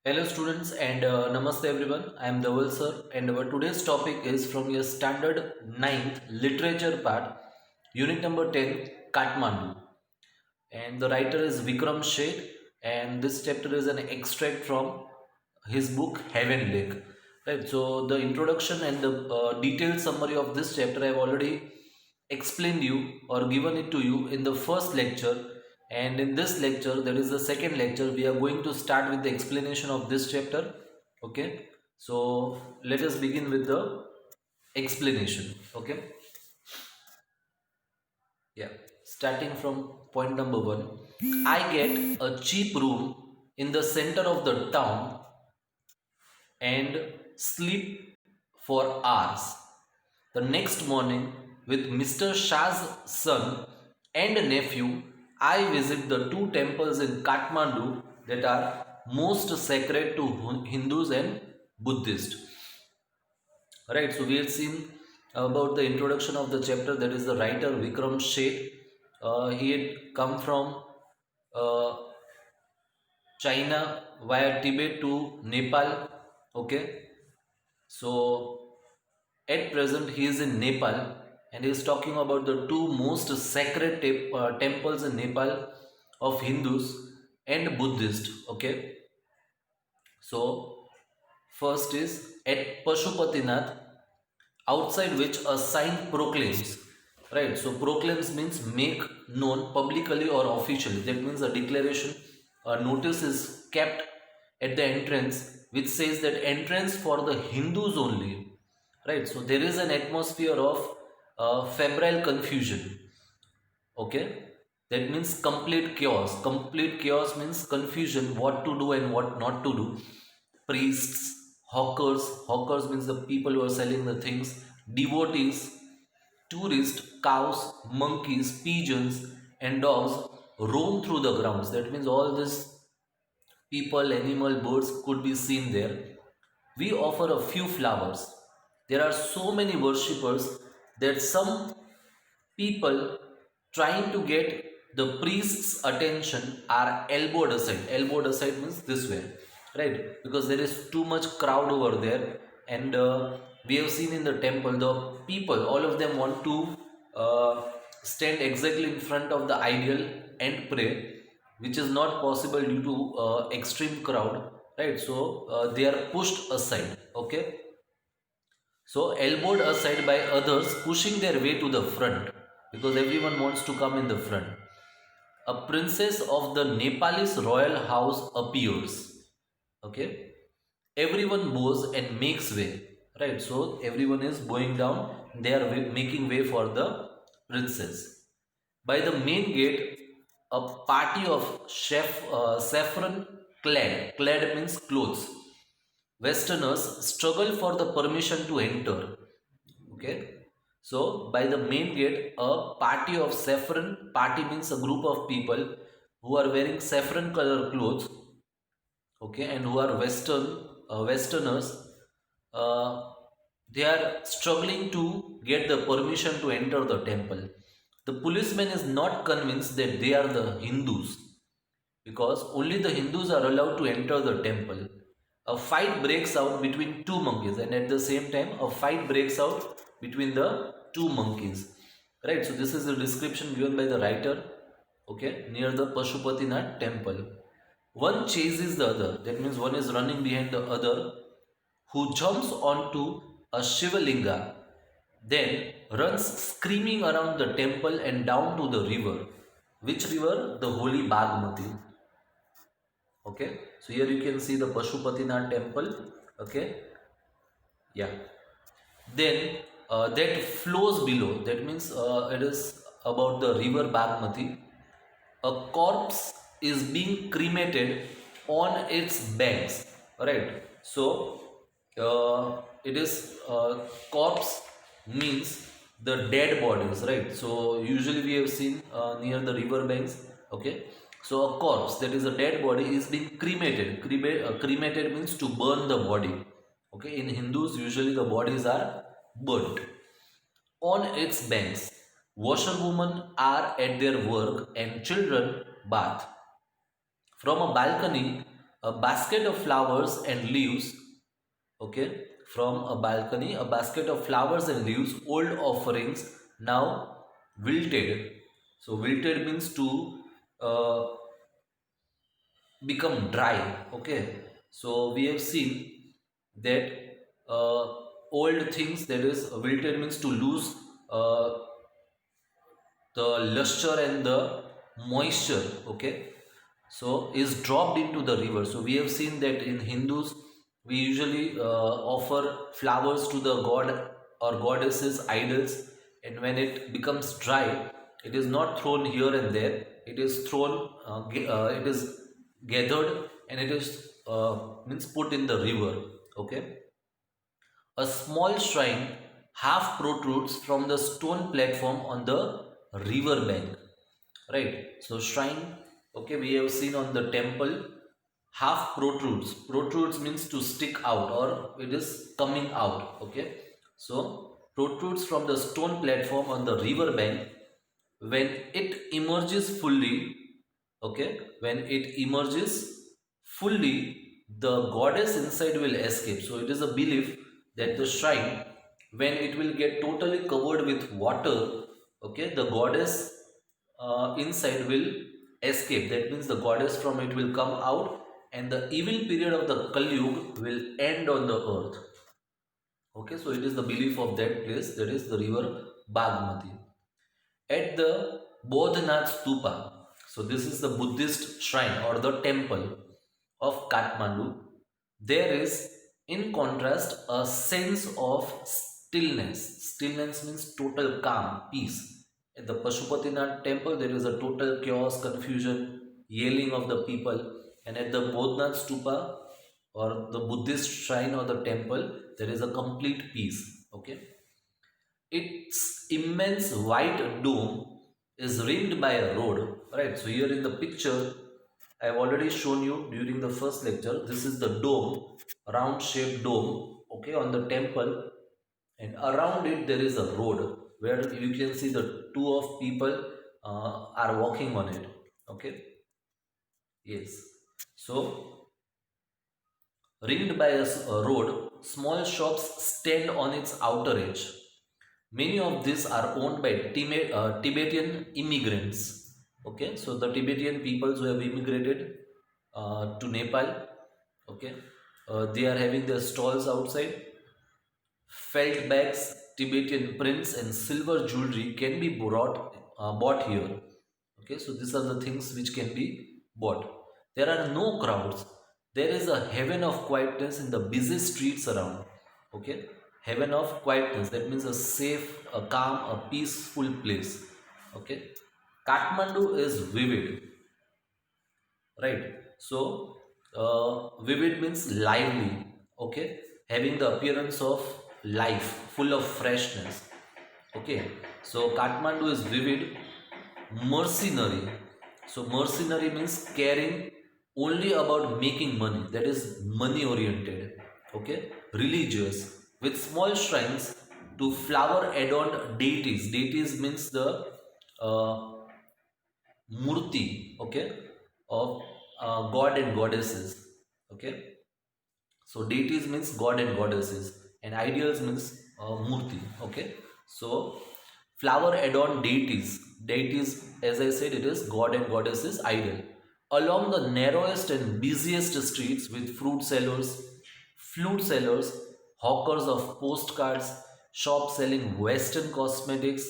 Hello students and namaste everyone. I am Dhaval sir and our today's topic is from your standard ninth literature part, unit number 10, Kathmandu. And the writer is Vikram Sheth, and this chapter is an extract from his book Heaven Lake. Right, so the introduction and the detailed summary of this chapter I have already explained you or given it to you in the first lecture, and in this lecture, that is the second lecture, we are going to start with the explanation of this chapter. Okay, so let us begin with the explanation. Okay, yeah, starting from point number one. I get a cheap room in the center of the town and sleep for hours. The next morning, with Mr. Shah's son and nephew, I visit the two temples in Kathmandu that are most sacred to Hindus and Buddhists. Right, so we have seen about the introduction of the chapter, that is the writer Vikram Sheth. He had come from uh, China via Tibet to Nepal. Okay, so at present he is in Nepal and he is talking about the two most sacred temples in Nepal of Hindus and Buddhists. Okay, so first is at Pashupatinath, outside which a sign proclaims. Right, so proclaims means make known publicly or officially. That means a declaration, a notice is kept at the entrance which says that entrance for the Hindus only. Right, so there is an atmosphere of febrile confusion. Okay, that means complete chaos. Complete chaos means confusion, what to do and what not to do. Priests, hawkers means the people who are selling the things, devotees, tourists, cows, monkeys, pigeons and dogs roam through the grounds. That means all these people, animal, birds could be seen there. We offer a few flowers. There are so many worshippers that some people trying to get the priest's attention are elbowed aside. Elbowed aside means this way, right? Because there is too much crowd over there, and we have seen in the temple the people, all of them want to uh, stand exactly in front of the idol and pray, which is not possible due to extreme crowd, right? So they are pushed aside. Okay, so elbowed aside by others pushing their way to the front because everyone wants to come in the front. A princess of the Nepalese royal house appears. Okay, everyone bows and makes way. Right, so everyone is bowing down. They are making way for the princess. By the main gate, a party of saffron clad means clothes. Westerners struggle for the permission to enter. Okay, so by the main gate, a party of saffron, party means a group of people who are wearing saffron color clothes. Okay, and who are Westerners. Uh, they are struggling to get the permission to enter the temple. The policeman is not convinced that they are the Hindus because only the Hindus are allowed to enter the temple. A fight breaks out between two monkeys, and at the same time, a fight breaks out between the two monkeys. Right, so this is the description given by the writer. Okay, near the Pashupatinath temple. One chases the other, that means one is running behind the other, who jumps onto a Shivalinga, then runs screaming around the temple and down to the river. Which river? The holy Bagmati. Okay, so here you can see the Pashupatinath temple. Okay, yeah. Then that flows below, that means it is about the river Bagmati. A corpse is being cremated on its banks. Right, so it is corpse means the dead bodies, right? So usually we have seen near the river banks. Okay, so a corpse, that is a dead body, is being cremated. Cremated means to burn the body. Okay, in Hindus usually the bodies are burnt. On its banks, washerwomen are at their work and children bath. From a balcony, A basket of flowers and leaves, okay, from a balcony, a basket of flowers and leaves, old offerings, now wilted. So wilted means to uh, become dry, okay. So we have seen that uh, old things, that is wilted means to lose uh, the luster and the moisture, okay, so is dropped into the river. So we have seen that in Hindus we usually offer flowers to the god or goddesses idols, and when it becomes dry, it is not thrown here and there, it is thrown it is gathered, and it is means put in the river, okay. A small shrine half protrudes from the stone platform on the river bank. Right. So shrine, okay, we have seen on the temple, half protrudes. Protrudes means to stick out, or it is coming out. Okay. So protrudes from the stone platform on the river bank. When it emerges fully, okay, when it emerges fully, the goddess inside will escape. So it is a belief that the shrine, when it will get totally covered with water, okay, the goddess inside will escape. That means the goddess from it will come out, and the evil period of the Kali Yuga will end on the earth. Okay, so it is the belief of that place, that is the river Bagmati. At the Bodhnath Stupa, so this is the Buddhist shrine or the temple of Kathmandu, there is, in contrast, a sense of stillness. Stillness means total calm, peace. At the Pashupatinath temple, there is a total chaos, confusion, yelling of the people. And at the Bodhnath Stupa or the Buddhist shrine or the temple, there is a complete peace. Okay. Its immense white dome is ringed by a road. Right. So here in the picture, I have already shown you during the first lecture. This is the dome, round shaped dome. Okay, on the temple, and around it there is a road where you can see the two of people are walking on it. Okay. Yes. So ringed by a road, small shops stand on its outer edge. Many of these are owned by Tibetan immigrants. Okay, so the Tibetan peoples who have immigrated to Nepal, okay, they are having their stalls outside. Felt bags, Tibetan prints, and silver jewelry can be bought here. Okay, so these are the things which can be bought. There are no crowds. There is a heaven of quietness in the busy streets around. Okay, heaven of quietness. That means a safe, a calm, a peaceful place. Okay, Kathmandu is vivid, right? So vivid means lively, okay, having the appearance of life, full of freshness, okay. So Kathmandu is vivid, mercenary. So mercenary means caring only about making money, that is money oriented, okay. Religious, with small shrines to flower adorned deities. Deities means the uh, murti, okay, of god and goddesses, okay. So deities means god and goddesses, and ideals means murti, okay. So flower adorned deities. Deities, as I said, it is god and goddesses idol. Along the narrowest and busiest streets, with fruit sellers, flute sellers, hawkers of postcards, shops selling western cosmetics,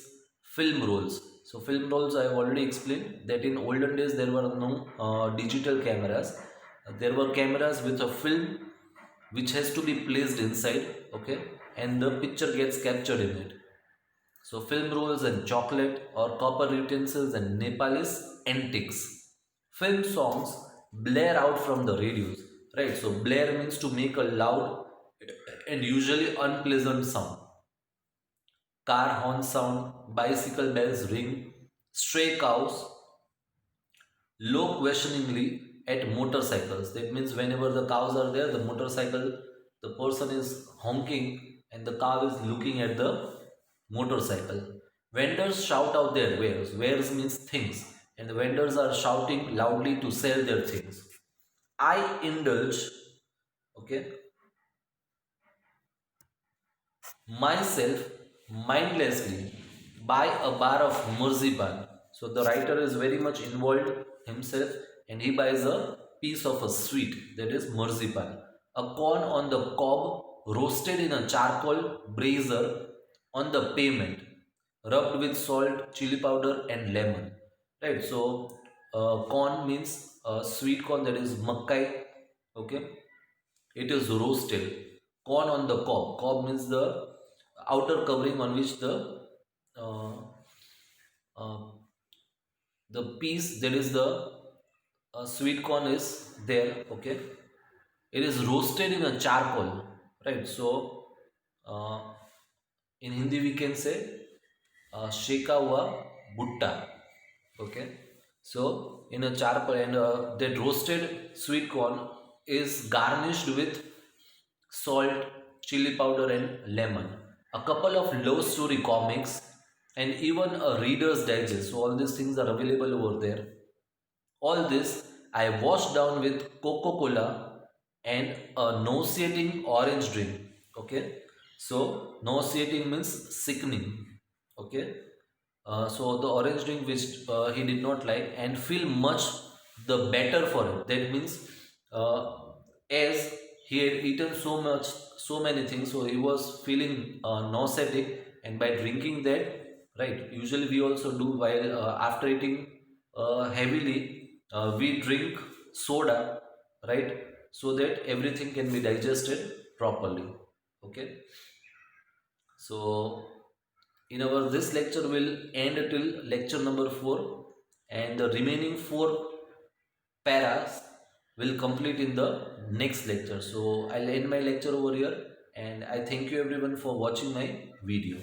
film rolls. So film rolls, I have already explained that in olden days there were no digital cameras. There were cameras with a film which has to be placed inside, okay, and the picture gets captured in it. So film rolls and chocolate, or copper utensils and Nepalese antiques. Film songs blare out from the radios, right? So blare means to make a loud and usually unpleasant sound. Car horn sound, bicycle bells ring, stray cows look questioningly at motorcycles. That means whenever the cows are there, the motorcycle, the person is honking and the cow is looking at the motorcycle. Vendors shout out their wares. Wares means things, and the vendors are shouting loudly to sell their things. I indulge, okay, myself mindlessly by a bar of marzipan. So the writer is very much involved himself, and he buys a piece of a sweet, that is marzipan, a corn on the cob, roasted in a charcoal brazier on the pavement, rubbed with salt, chili powder, and lemon. Right. So corn means sweet corn, that is makkai. Okay, it is roasted. Corn on the cob. Cob means the outer covering on which uh, uh, the piece, that is the sweet corn, is there. Okay, it is roasted in a charcoal. Right. So uh, in Hindi we can say sheka hua butta. Okay, so in a charcoal, and that roasted sweet corn is garnished with salt, chili powder, and lemon. A couple of love story comics, and even a reader's digest. So all these things are available over there. All this I washed down with Coca-Cola and a nauseating orange drink. Okay, so nauseating means sickening. Okay, so the orange drink which he did not like, and feel much the better for it. That means uh, as he had eaten so much, so many things, so he was feeling nauseatic, and by drinking that, right? Usually we also do while after eating heavily, we drink soda, right? So that everything can be digested properly. Okay, so in our this lecture will end till lecture number 4, and the remaining 4 paras will complete in the next lecture. So I'll end my lecture over here, and I thank you everyone for watching my video.